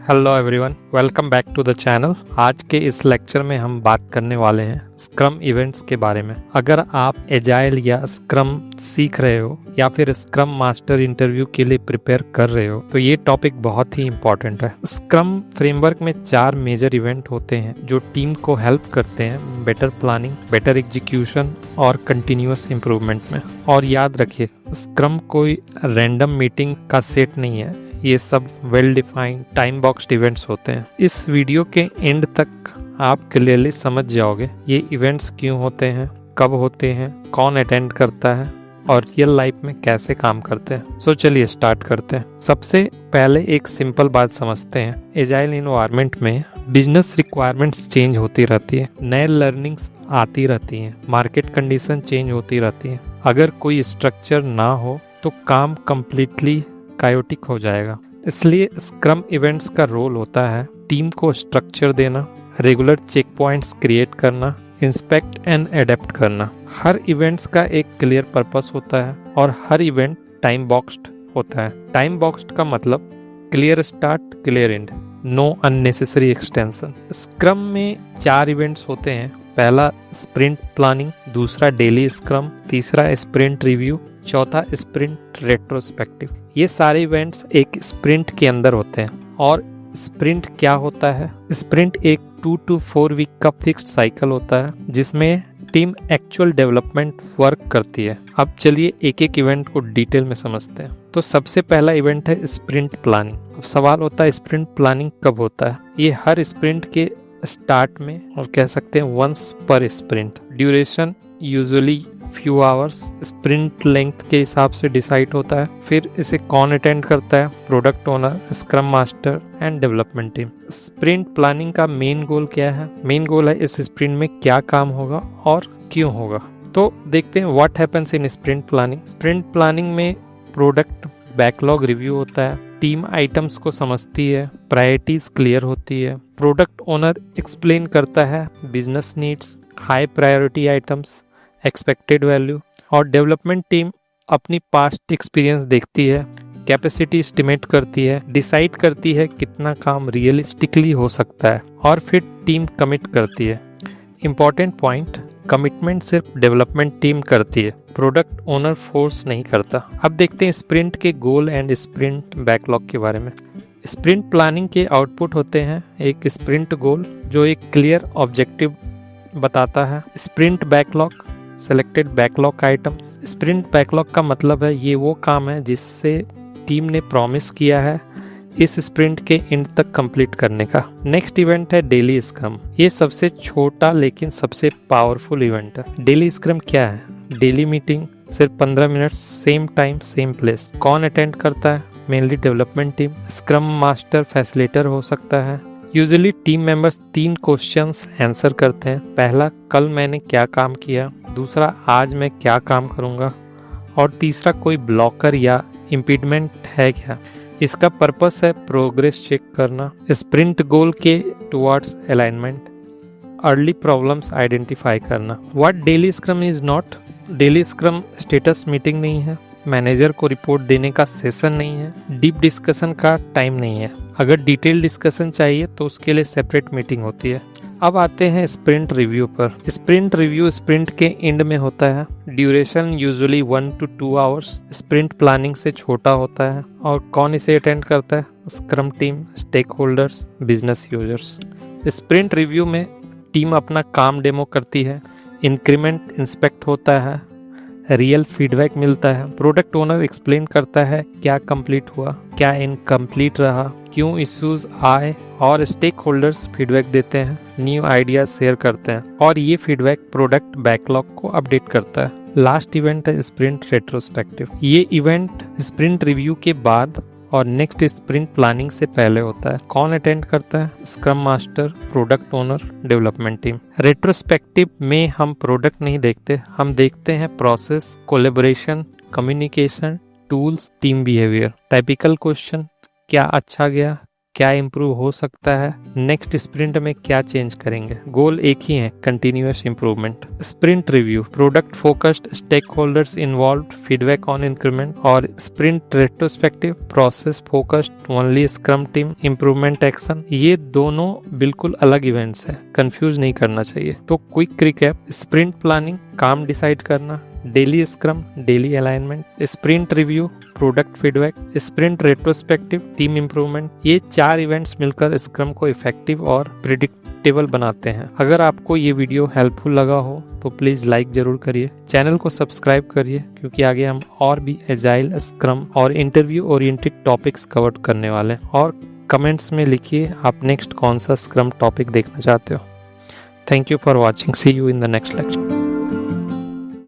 Hello everyone, welcome back to the channel. आज के इस लेक्चर में हम बात करने वाले हैं स्क्रम इवेंट्स के बारे में। अगर आप एजाइल या स्क्रम सीख रहे हो या फिर स्क्रम मास्टर इंटरव्यू के लिए प्रिपेयर कर रहे हो तो ये टॉपिक बहुत ही इम्पोर्टेंट है। स्क्रम फ्रेमवर्क में 4 मेजर इवेंट होते हैं जो टीम को हेल्प करते हैं बेटर प्लानिंग, बेटर एग्जीक्यूशन और कंटिन्यूअस इम्प्रूवमेंट में। और याद रखिए, स्क्रम कोई रैंडम मीटिंग का सेट नहीं है, ये सब well defined time boxed events होते हैं। इस वीडियो के एंड तक आप क्लियरली समझ जाओगे ये इवेंट्स क्यों होते हैं, कब होते हैं, कौन अटेंड करता है और रियल लाइफ में कैसे काम करते हैं। सो चलिए स्टार्ट करते हैं। सबसे पहले एक सिंपल बात समझते हैं। एजाइल इन्वायरमेंट में बिजनेस रिक्वायरमेंट्स चेंज होती रहती है, नए लर्निंग्स आती रहती हैं, मार्केट कंडीशन चेंज होती रहती है। अगर कोई स्ट्रक्चर ना हो तो काम कंप्लीटली कायोटिक हो जाएगा। इसलिए स्क्रम इवेंट्स का रोल होता है टीम को स्ट्रक्चर देना, रेगुलर चेक पॉइंट्स क्रिएट करना, इंस्पेक्ट एंड एडेप्ट करना। हर इवेंट्स का एक क्लियर पर्पस होता है और हर इवेंट टाइम बॉक्स्ड होता है। टाइम बॉक्स्ड का मतलब clear start, clear and, know unnecessary extension. Scrum में 4 इवेंट्स होते हैं। पहला स्प्रिंट प्लानिंग, दूसरा डेली स्क्रम, तीसरा स्प्रिंट रिव्यू, चौथा स्प्रिंट रेट्रोस्पेक्टिव। ये सारे इवेंट्स एक स्प्रिंट के अंदर होते हैं। और स्प्रिंट क्या होता है? स्प्रिंट एक 2 to 4 वीक का फिक्स्ड साइकिल होता है जिसमें टीम एक्चुअल डेवलपमेंट वर्क करती है। अब चलिए एक एक इवेंट को डिटेल में समझते हैं। तो सबसे पहला इवेंट है स्प्रिंट प्लानिंग। अब सवाल होता है स्प्रिंट प्लानिंग कब होता है? ये हर स्प्रिंट के स्टार्ट में, और कह सकते हैं वंस पर sprint. Duration usually few hours, sprint length के हिसाब से डिसाइड होता है। फिर इसे कौन अटेंड करता है? Product owner, scrum master and development team. Sprint planning का मेन गोल क्या है? मेन गोल है इस स्प्रिंट में क्या काम होगा और क्यों होगा। तो देखते हैं what happens in sprint planning. Sprint planning में प्रोडक्ट बैकलॉग रिव्यू होता है, टीम आइटम्स को समझती है, प्रायोरिटीज क्लियर होती है, प्रोडक्ट ओनर एक्सप्लेन करता है business needs, high priority items, expected value, और डेवलपमेंट टीम अपनी पास्ट एक्सपीरियंस देखती है, कैपेसिटी एस्टिमेट करती है, डिसाइड करती है कितना काम रियलिस्टिकली हो सकता है, और फिर टीम कमिट करती है। इंपॉर्टेंट पॉइंट, कमिटमेंट सिर्फ डेवलपमेंट टीम करती है, प्रोडक्ट ओनर फोर्स नहीं करता। अब देखते हैं स्प्रिंट के गोल एंड स्प्रिंट बैकलॉग के बारे में। स्प्रिंट प्लानिंग के आउटपुट होते हैं एक स्प्रिंट गोल जो एक क्लियर ऑब्जेक्टिव बताता है, sprint backlog, selected backlog items. Sprint backlog का मतलब है ये वो काम है जिससे टीम ने प्रॉमिस किया है इस स्प्रिंट के एंड तक कंप्लीट करने का। नेक्स्ट इवेंट है डेली स्क्रम। ये सबसे छोटा लेकिन सबसे पावरफुल इवेंट है। डेली स्क्रम क्या है? डेली मीटिंग, सिर्फ 15 minute, same time same place. कौन अटेंड करता है? Mainly development team. Scrum master facilitator हो सकता है। Usually team members 3 questions answer करते हैं। पहला, कल मैंने क्या काम किया, दूसरा, आज मैं क्या काम करूंगा, और तीसरा, कोई ब्लॉकर या इम्पीडमेंट है क्या। इसका पर्पस है प्रोग्रेस चेक करना, स्प्रिंट गोल के towards alignment, early problems identify करना। What daily scrum is not? Daily scrum status meeting नहीं है, मैनेजर को रिपोर्ट देने का सेशन नहीं है, डीप डिस्कशन का टाइम नहीं है। अगर डिटेल डिस्कशन चाहिए तो उसके लिए सेपरेट मीटिंग होती है। अब आते हैं स्प्रिंट रिव्यू पर। स्प्रिंट रिव्यू स्प्रिंट के एंड में होता है। Duration usually 1 to 2 hours, sprint planning से छोटा होता है। और कौन इसे अटेंड करता है? Scrum team, stakeholders, business users. Sprint review में टीम अपना काम डेमो करती है, इंक्रीमेंट इंस्पेक्ट होता है, रियल फीडबैक मिलता है, प्रोडक्ट ओनर एक्सप्लेन करता है क्या कंप्लीट हुआ, क्या इनकम्प्लीट रहा, क्यों इश्यूज आए, और स्टेक होल्डर्स फीडबैक देते हैं, न्यू आइडिया शेयर करते हैं, और ये फीडबैक प्रोडक्ट बैकलॉग को अपडेट करता है। लास्ट इवेंट है स्प्रिंट रेट्रोस्पेक्टिव। ये इवेंट स्प्रिंट रिव्यू के बाद और नेक्स्ट स्प्रिंट प्लानिंग से पहले होता है। कौन अटेंड करता है? Scrum master, product owner, development team. Retrospective में हम प्रोडक्ट नहीं देखते, हम देखते हैं process, collaboration, communication, tools, team behaviour. Typical question, क्या अच्छा गया, क्या इम्प्रूव हो सकता है, नेक्स्ट स्प्रिंट में क्या चेंज करेंगे। गोल एक ही है, continuous improvement. Sprint review, product focused, stakeholders involve, feedback on increment. और sprint retrospective, process focused, only scrum team, improvement action. ये दोनों बिल्कुल अलग इवेंट्स है, कंफ्यूज नहीं करना चाहिए। तो क्विक रिकैप, स्प्रिंट प्लानिंग, काम डिसाइड करना, daily scrum, daily alignment, sprint review, product feedback, sprint retrospective, team improvement. ये 4 इवेंट्स मिलकर स्क्रम को इफेक्टिव और प्रिडिक्टेबल बनाते हैं। अगर आपको ये वीडियो हेल्पफुल लगा हो तो प्लीज़ लाइक ज़रूर करिए, चैनल को सब्सक्राइब करिए, क्योंकि आगे हम और भी एजाइल, स्क्रम और इंटरव्यू ओरिएंटेड टॉपिक्स कवर करने वाले हैं। और कमेंट्स में लिखिए आप नेक्स्ट कौन सा स्क्रम टॉपिक देखना चाहते हो। Thank you for watching, see you in the next lecture.